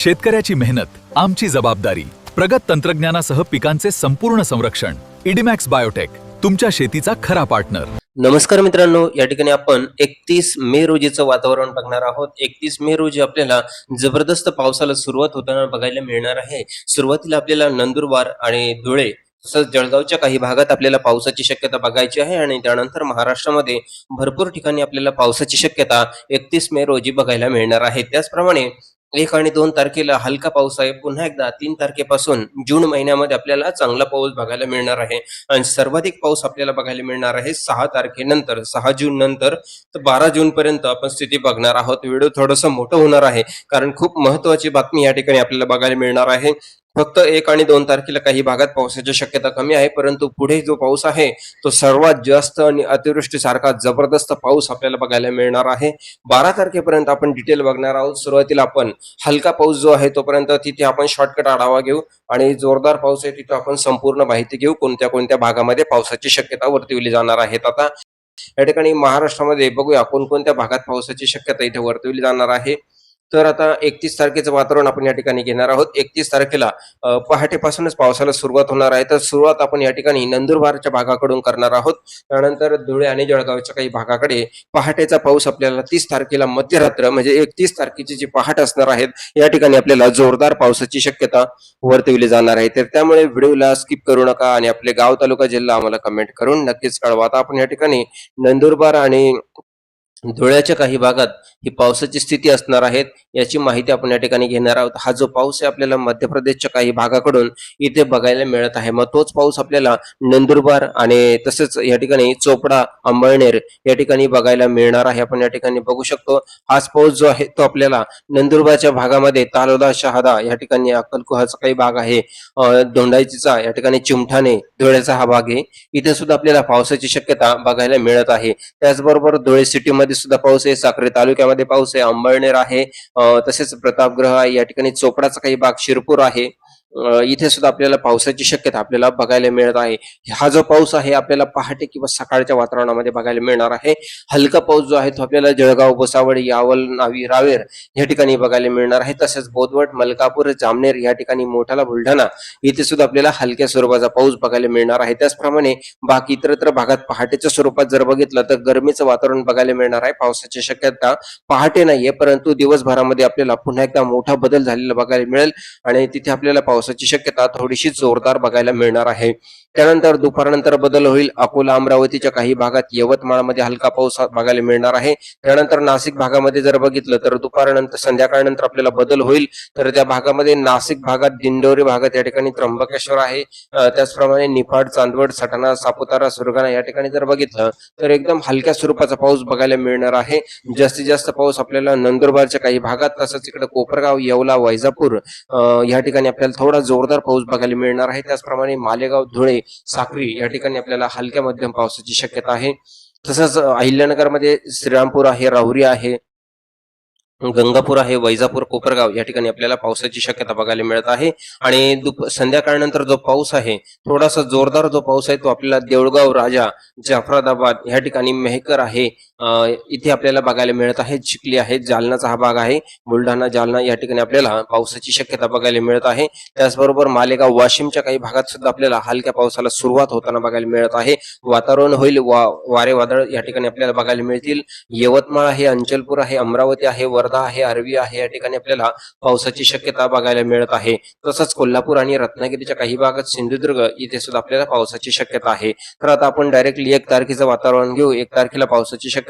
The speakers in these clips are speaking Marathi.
शेतकऱ्याची मेहनत आमची जबाबदारी. प्रगत तंत्रज्ञानासह पिकांचे संपूर्ण संरक्षण. इडीमॅक्स बायोटेक, तुमच्या शेतीचा खरा पार्टनर. नमस्कार मित्रांनो, या ठिकाणी आपण 31 मे रोजीचं वातावरण बघणार आहोत. 31 मे रोजी आपल्याला जबरदस्त पावसाला सुरुवात होताना बघायला मिळणार आहे. सुरुवातीला आपल्याला नंदुरबार आणि धुळे तसंच जळगावच्या काही भागात आपल्याला पावसाची शक्यता बघायची आहे आणि त्यानंतर महाराष्ट्रामध्ये भरपूर ठिकाणी आपल्याला पावसाची शक्यता 31 मे रोजी बघायला मिळणार आहे. त्याचप्रमाणे 1 आणि 2 तारखेला हलका पाऊस आहे. पुन्हा एकदा 3 तारखेपासून जून महिन्यामध्ये आपल्याला चांगला पाऊस बघायला मिळणार आहे आणि सर्वाधिक पाऊस आपल्याला बघायला मिळणार आहे 6 तारखेनंतर. 6 जून नंतर तर 12 जून पर्यंत आपण स्थिती बघणार आहोत. व्हिडिओ थोडंसं मोठं होणार आहे कारण खूप महत्वाची बातमी या ठिकाणी आपल्याला बघायला मिळणार आहे. फक्त 1 आणि 2 तारखेला काही भागात पावसाची शक्यता कमी आहे, परंतु पुढे जो पाऊस आहे तो सर्वात जास्त आणि अतिवृष्टीसारखा जबरदस्त पाऊस आपल्याला बघायला मिळणार आहे. 12 तारखेपर्यंत आपण डिटेल बघणार आहोत. सुरुवातीला आपण हलका पाऊस जो आहे तोपर्यंत तिथे आपण शॉर्टकट आढावा घेऊ आणि जोरदार पाऊस आहे तिथे आपण संपूर्ण माहिती घेऊ, कोणत्या कोणत्या भागामध्ये पावसाची शक्यता वर्तविली जाणार आहेत. आता या ठिकाणी महाराष्ट्रामध्ये बघूया कोणकोणत्या भागात पावसाची शक्यता इथे वर्तवली जाणार आहे. तर आता 31 तारखेचं वातावरण आपण या ठिकाणी घेणार आहोत. 31 तारखेला पहाटेपासूनच पावसाला सुरुवात होणार आहे. तर सुरुवात आपण या ठिकाणी नंदुरबारच्या भागाकडून करणार आहोत. त्यानंतर धुळे आणि जळगावच्या काही भागाकडे पहाटेचा पाऊस आपल्याला 30 तारखेला मध्यरात्र म्हणजे 31 तारखेची जी पहाट असणार आहेत या ठिकाणी आपल्याला जोरदार पावसाची शक्यता वर्तवली जाणार आहे. तर त्यामुळे व्हिडिओला स्किप करू नका आणि आपले गाव, तालुका, जिल्हा आम्हाला कमेंट करून नक्कीच कळवा. आता आपण या ठिकाणी नंदुरबार आणि धुळ्याच्या काही भागात ही पावसाची स्थिती असणार आहेत याची माहिती आपण या ठिकाणी घेणार आहोत. हा जो पाऊस आहे आपल्याला मध्य प्रदेशच्या काही भागाकडून इथे बघायला मिळत आहे. मग तोच पाऊस आपल्याला नंदुरबार आणि तसेच या ठिकाणी चोपडा, अंबळनेर या ठिकाणी बघायला मिळणार आहे. आपण या ठिकाणी बघू शकतो हाच पाऊस जो आहे तो आपल्याला नंदुरबारच्या भागामध्ये तालोदा, शहादा या ठिकाणी अक्कलकुहाचा काही भाग आहे, दोंडाईचा या ठिकाणी चिमठाणे, धुळ्याचा हा भाग आहे. इथे सुद्धा आपल्याला पावसाची शक्यता बघायला मिळत आहे. त्याचबरोबर धुळे सिटीमध्ये सुद्धा पाऊस आहे, साक्री तालुक्यामध्ये पाऊस आहे, अंबळनेर आहे, तसेच प्रतापगृह आहे, या ठिकाणी चोपडाचा काही भाग, शिरपूर आहे. इथे सुद्धा आपल्याला पावसाची शक्यता आपल्याला बघायला मिळत आहे. हा जो पाऊस आहे आपल्याला पहाटे किंवा सकाळच्या वातावरणामध्ये बघायला मिळणार आहे. हलका पाऊस जो आहे तो आपल्याला जळगाव, भुसावळ, यावल, नावी, रावेर या ठिकाणी बघायला मिळणार आहे. तसेच बोदवड, मलकापूर, जामनेर या ठिकाणी, मोठाला, बुलढाणा इथे सुद्धा आपल्याला हलक्या स्वरूपाचा पाऊस बघायला मिळणार आहे. त्याचप्रमाणे बाकी इतरत्र भागात पहाटेच्या स्वरूपात जर बघितलं तर गरमीचं वातावरण बघायला मिळणार आहे. पावसाची शक्यता पहाटे नाहीये, परंतु दिवसभरामध्ये आपल्याला पुन्हा एकदा मोठा बदल झालेला बघायला मिळेल आणि तिथे आपल्याला पावसाची शक्यता थोडीशी जोरदार बघायला मिळणार आहे. त्यानंतर दुपारनंतर बदल होईल. अकोला, अमरावतीच्या काही भागात, यवतमाळमध्ये हलका पाऊस बघायला मिळणार आहे. त्यानंतर नाशिक भागामध्ये जर बघितलं तर दुपारनंतर संध्याकाळनंतर आपल्याला बदल होईल. तर त्या भागामध्ये नाशिक भागात, दिंडोरी भागात या ठिकाणी त्र्यंबकेश्वर आहे, त्याचप्रमाणे निफाड, चांदवड, सटाणा, सापुतारा, सुरगाणा या ठिकाणी जर बघितलं तर एकदम हलक्या स्वरूपाचा पाऊस बघायला मिळणार आहे. जास्तीत जास्त पाऊस आपल्याला नंदुरबारच्या काही भागात, तसंच इकडे कोपरगाव, येवला, वैजापूर या ठिकाणी आपल्याला थोडा जोरदार पाऊस बघायला मिळणार आहे. त्याचप्रमाणे मालेगाव, धुळे, साक्री या ठिकाणी आपल्याला हलक्या मध्यम पावसाची शक्यता आहे. तसंच अहिल्यानगरमध्ये श्रीरामपूर आहे, राहुरी आहे, गंगापूर आहे, वैजापूर, कोपरगाव या ठिकाणी आपल्याला पावसाची शक्यता बघायला मिळत आहे. आणि संध्याकाळनंतर जो पाऊस आहे थोडासा जोरदार जो पाऊस आहे तो आपल्याला देऊळगाव, राजा, जाफराबाद या ठिकाणी, मेहकर आहे, इथे आपल्याला बघायला मिळत आहे. चिखली आहे, जालनाचा हा भाग आहे, बुलढाणा, जालना या ठिकाणी आपल्याला पावसाची शक्यता बघायला मिळत आहे. त्याचबरोबर मालेगाव, वाशिमच्या काही भागात सुद्धा आपल्याला हलक्या पावसाला सुरुवात होताना बघायला मिळत आहे. वातावरण होईल, वारे वादळ या ठिकाणी आपल्याला बघायला मिळतील. यवतमाळ आहे, अंचलपूर आहे, अमरावती आहे, वर्धा आहे, अरवी आहे या ठिकाणी आपल्याला पावसाची शक्यता बघायला मिळत आहे. तसंच कोल्हापूर आणि रत्नागिरीच्या काही भागात, सिंधुदुर्ग इथे सुद्धा आपल्याला पावसाची शक्यता आहे. तर आता आपण डायरेक्टली 1 तारखेचं वातावरण घेऊ. 1 तारखेला पावसाची शक्यता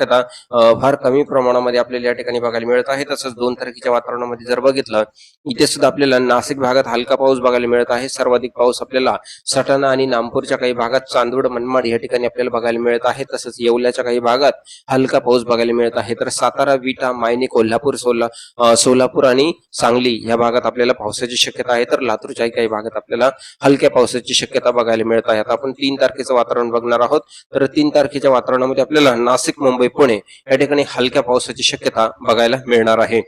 फार कमी प्रमाणामध्ये आपल्याला या ठिकाणी बघायला मिळत आहे. तसंच 2 तारखेच्या वातावरणामध्ये जर बघितलं इथे सुद्धा आपल्याला नाशिक भागात हलका पाऊस बघायला मिळत आहे. सर्वाधिक पाऊस आपल्याला सटाणा आणि नामपूरच्या काही भागात, चांदवड, मनमाड या ठिकाणी आपल्याला बघायला मिळत आहे. तसंच येवल्याच्या काही भागात हलका पाऊस बघायला मिळत आहे. तर सातारा, विटा, मायनी, कोल्हापूर, सोलापूर आणि सांगली या भागात आपल्याला पावसाची शक्यता आहे. तर लातूरच्या काही भागात आपल्याला हलक्या पावसाची शक्यता बघायला मिळत आहे. आता आपण 3 तारखेचं वातावरण बघणार आहोत. तर 3 तारखेच्या वातावरणामध्ये आपल्याला नाशिक, मुंबई, पुणे या ठिकाणी हलक्या पावसाची शक्यता बघायला मिळणार आहे.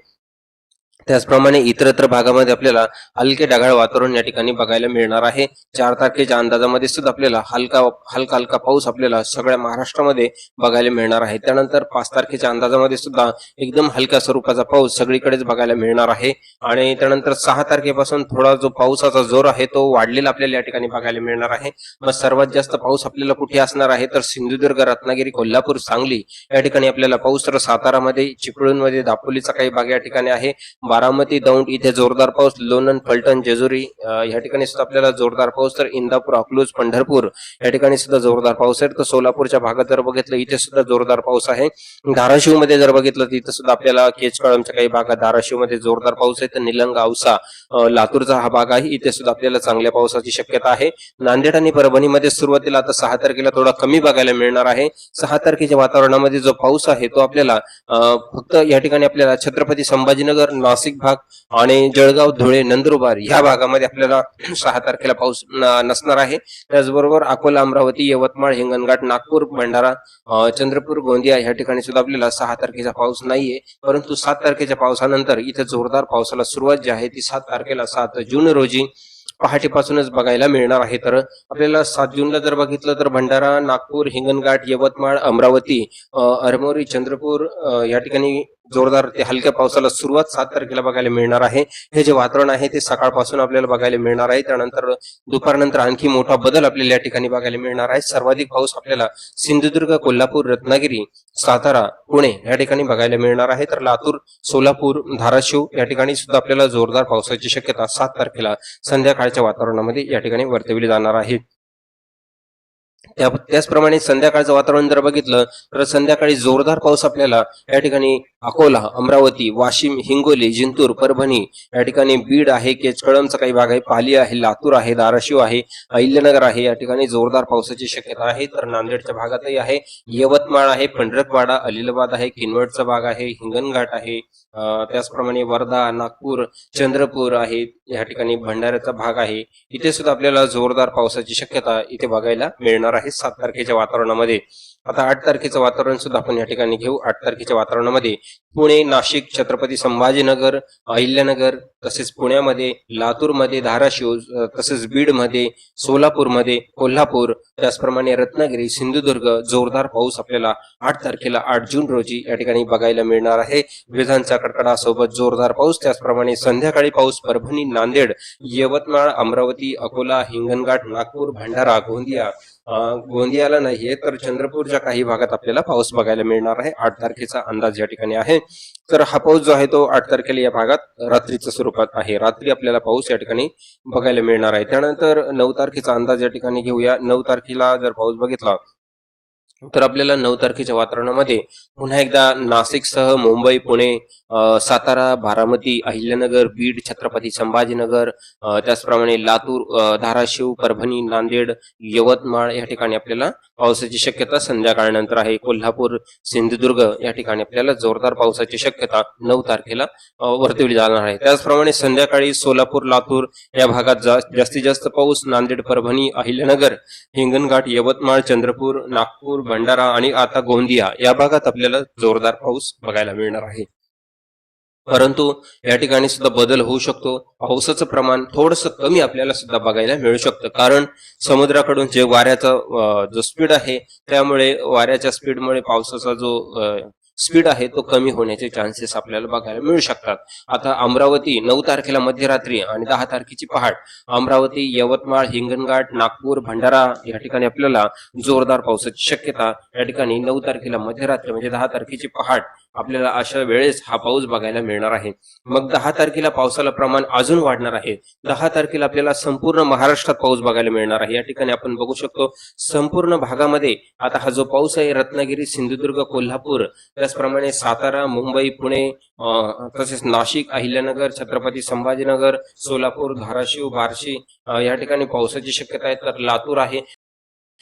त्याचप्रमाणे इतरत्र भागामध्ये आपल्याला हलके ढगाळ वातावरण या ठिकाणी बघायला मिळणार आहे. 4 तारखेच्या अंदाजामध्ये सुद्धा आपल्याला हलका हलका पाऊस आपल्याला सगळ्या महाराष्ट्रामध्ये बघायला मिळणार आहे. त्यानंतर 5 तारखेच्या अंदाजामध्ये सुद्धा एकदम हलक्या स्वरूपाचा पाऊस सगळीकडेच बघायला मिळणार आहे. आणि त्यानंतर 6 तारखेपासून थोडा जो पावसाचा जोर आहे तो वाढलेला आपल्याला या ठिकाणी बघायला मिळणार आहे. मग सर्वात जास्त पाऊस आपल्याला कुठे असणार आहे तर सिंधुदुर्ग, रत्नागिरी, कोल्हापूर, सांगली या ठिकाणी आपल्याला पाऊस, तर सातारामध्ये, चिपळूणमध्ये, दापोलीचा काही भाग या ठिकाणी आहे. बारामती, दौंड इथे जोरदार पाऊस, लोणंद, फलटण, जेजुरी या ठिकाणी सुद्धा आपल्याला जोरदार पाऊस, तर इंदापूर, अकलूज, पंढरपूर या ठिकाणी सुद्धा जोरदार पाऊस आहे. तर सोलापूरच्या भागात जर बघितलं इथे सुद्धा जोरदार पाऊस आहे. धाराशिव मध्ये जर बघितलं तर इथे सुद्धा आपल्याला केचकळमच्या काही भागात धाराशिव मध्ये जोरदार पाऊस आहे. तर निलंगा, औसा, लातूरचा हा भाग आहे, इथे सुद्धा आपल्याला चांगल्या पावसाची शक्यता आहे. नांदेड आणि परभणीमध्ये सुरुवातीला आता 6 तारखेला थोडा कमी बघायला मिळणार आहे. 6 तारखेच्या वातावरणामध्ये जो पाऊस आहे तो आपल्याला फक्त या ठिकाणी आपल्याला छत्रपती संभाजीनगर, नाशिक भाग आणि जळगाव, धुळे, नंदुरबार या भागामध्ये आपल्याला 6 तारखेला पाऊस नसणार आहे. त्याचबरोबर अकोला, अमरावती, यवतमाळ, हिंगणघाट, नागपूर, भंडारा, चंद्रपूर, गोंदिया या ठिकाणी सुद्धा आपल्याला 6 तारखेचा पाऊस नाहीये. परंतु 7 तारखेच्या पावसानंतर इथे जोरदार पावसाला सुरुवात जी आहे ती 7 तारखेला 7 जून रोजी पहाटेपासूनच बघायला मिळणार आहे. तर आपल्याला 7 जूनला जर बघितलं तर भंडारा, नागपूर, हिंगणघाट, यवतमाळ, अमरावती, अरमोरी, चंद्रपूर या ठिकाणी जोरदार ते हलक्या पावसाला सुरुवात 7 तारखेला बघायला मिळणार आहे. हे जे वातावरण आहे ते सकाळपासून आपल्याला बघायला मिळणार आहे. त्यानंतर दुपारनंतर आणखी मोठा बदल आपल्याला या ठिकाणी बघायला मिळणार आहे. सर्वाधिक पाऊस आपल्याला सिंधुदुर्ग, कोल्हापूर, रत्नागिरी, सातारा, पुणे या ठिकाणी बघायला मिळणार आहे. तर लातूर, सोलापूर, धाराशिव या ठिकाणी सुद्धा आपल्याला जोरदार पावसाची शक्यता 7 तारखेला संध्याकाळच्या वातावरणामध्ये या ठिकाणी वर्तवली जाणार आहे. त्याचप्रमाणे संध्याकाळचं वातावरण जर बघितलं तर संध्याकाळी जोरदार पाऊस आपल्याला या ठिकाणी अकोला, अमरावती, वाशिम, हिंगोली, जिंतूर, परभणी या ठिकाणी, बीड आहे, केचकळमचा काही भाग आहे, पाली आहे, लातूर आहे, धाराशिव आहे, अहिल्यानगर आहे या ठिकाणी जोरदार पावसाची शक्यता आहे. तर नांदेडच्या भागातही आहे, यवतमाळ आहे, पंढरकवाडा, अलिलाबाद आहे, किनवटचा भाग आहे, हिंगणघाट आहे, त्याचप्रमाणे वर्धा, नागपूर, चंद्रपूर आहे या ठिकाणी, भंडाऱ्याचा भाग आहे, इथे सुद्धा आपल्याला जोरदार पावसाची शक्यता इथे बघायला मिळणार आहे 7 तारखेच्या वातावरणामध्ये. आता 8 तारखेचं वातावरण सुद्धा आपण या ठिकाणी घेऊ. 8 तारखेच्या वातावरणामध्ये पुणे, नाशिक, छत्रपती संभाजीनगर, अहिल्यानगर, तसेच पुण्यामध्ये, लातूरमध्ये, धाराशिव, तसेच बीडमध्ये, सोलापूरमध्ये, कोल्हापूर, त्याचप्रमाणे रत्नागिरी, सिंधुदुर्ग जोरदार पाऊस आपल्याला 8 तारखेला 8 जून रोजी या ठिकाणी बघायला मिळणार आहे. विजांचा कडकडासोबत जोरदार पाऊस, त्याचप्रमाणे संध्याकाळी पाऊस परभणी, नांदेड, यवतमाळ, अमरावती, अकोला, हिंगणघाट, नागपूर, भंडारा, गोंदियाला नाहीये तर चंद्रपूरच्या काही भागात आपल्याला पाऊस बघायला मिळणार आहे. 8 तारखेचा अंदाज या ठिकाणी आहे. तर हा पाऊस जो आहे तो 8 तारखेला या भागात रात्रीच्या स्वरूपात आहे. रात्री आपल्याला पाऊस या ठिकाणी बघायला मिळणार आहे. त्यानंतर 9 तारखेचा अंदाज या ठिकाणी घेऊया. 9 तारखेला जर पाऊस बघितला तर आपल्याला 9 तारखेच्या वातावरणामध्ये पुन्हा एकदा नाशिकसह मुंबई, पुणे, सातारा, बारामती, अहिल्यानगर, बीड, छत्रपती संभाजीनगर, त्याचप्रमाणे लातूर, धाराशिव, परभणी, नांदेड, यवतमाळ या ठिकाणी आपल्याला पावसाची शक्यता संध्याकाळनंतर आहे. कोल्हापूर, सिंधुदुर्ग या ठिकाणी आपल्याला जोरदार पावसाची शक्यता 9 तारखेला वर्तवली जाणार आहे. त्याचप्रमाणे संध्याकाळी सोलापूर, लातूर या भागात जास्तीत जास्त पाऊस, नांदेड, परभणी, अहिल्यानगर, हिंगणघाट, यवतमाळ, चंद्रपूर, नागपूर, भंडारा आणि आता गोंदिया या भागात आपल्याला जोरदार पाऊस बघायला मिळणार आहे. परंतु या ठिकाणी सुद्धा बदल होऊ शकतो. पावसाचं प्रमाण थोडंसं कमी आपल्याला सुद्धा बघायला मिळू शकतं, कारण समुद्राकडून जे वाऱ्याचा जो स्पीड आहे त्यामुळे वाऱ्याच्या स्पीडमुळे पावसाचा जो स्पीड आहे तो कमी होण्याचे चान्सेस आपल्याला बघायला मिळू शकतात. आता अमरावती 9 तारखेला मध्यरात्री आणि 10 तारखेची पहाट, अमरावती, यवतमाळ, हिंगणघाट, नागपूर, भंडारा या ठिकाणी आपल्याला जोरदार पावसाची शक्यता या ठिकाणी 9 तारखेला मध्यरात्री म्हणजे 10 तारखेची पहाट आपल्याला अशा वेळेस हा पाऊस बघायला मिळणार आहे. मग 10 तारखेला पावसाला प्रमाण अजून वाढणार आहे. 10 तारखेला आपल्याला संपूर्ण महाराष्ट्रात पाऊस बघायला मिळणार आहे. या ठिकाणी आपण बघू शकतो संपूर्ण भागामध्ये आता हा जो पाऊस आहे रत्नागिरी, सिंधुदुर्ग, कोल्हापूर, त्याचप्रमाणे सातारा, मुंबई, पुणे, तसेच नाशिक, अहिल्यानगर, छत्रपती संभाजीनगर, सोलापूर, धाराशिव, बार्शी या ठिकाणी पावसाची शक्यता आहे. तर लातूर आहे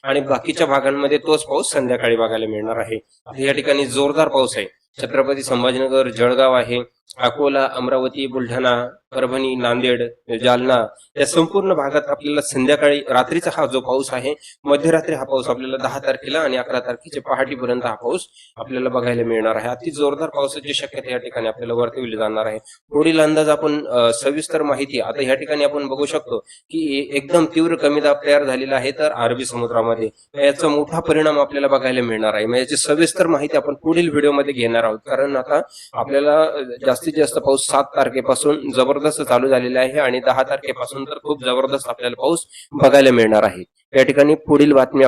आणि बाकीच्या भागांमध्ये तोच पाऊस संध्याकाळी बघायला मिळणार आहे. या ठिकाणी जोरदार पाऊस आहे. छत्रपती संभाजीनगर, जळगाव आहे, अकोला, अमरावती, बुलढाणा, परभणी, नांदेड, जालना या संपूर्ण भागात आपल्याला संध्याकाळी रात्रीचा हा जो पाऊस आहे, मध्यरात्री हा पाऊस आपल्याला 10 तारखेला आणि 11 तारखेच्या पहाटेपर्यंत हा पाऊस आपल्याला बघायला मिळणार आहे. अति जोरदार पावसाची शक्यता या ठिकाणी आपल्याला वर्तवली जाणार आहे. पुढील अंदाज आपण सविस्तर माहिती आता या ठिकाणी आपण बघू शकतो की एकदम तीव्र कमी दाब तयार झालेला आहे तर अरबी समुद्रामध्ये याचा मोठा परिणाम आपल्याला बघायला मिळणार आहे. मग याची सविस्तर माहिती आपण पुढील व्हिडिओमध्ये घेणार आहोत, कारण आता आपल्याला जास्तीत जास्त पाऊस 7 तारखेपासून जबरदस्त चालू झालेला आहे आणि 10 तारखेपासून तर खूप जबरदस्त आपल्याला पाऊस बघायला मिळणार आहे. या ठिकाणी पुढील बातमी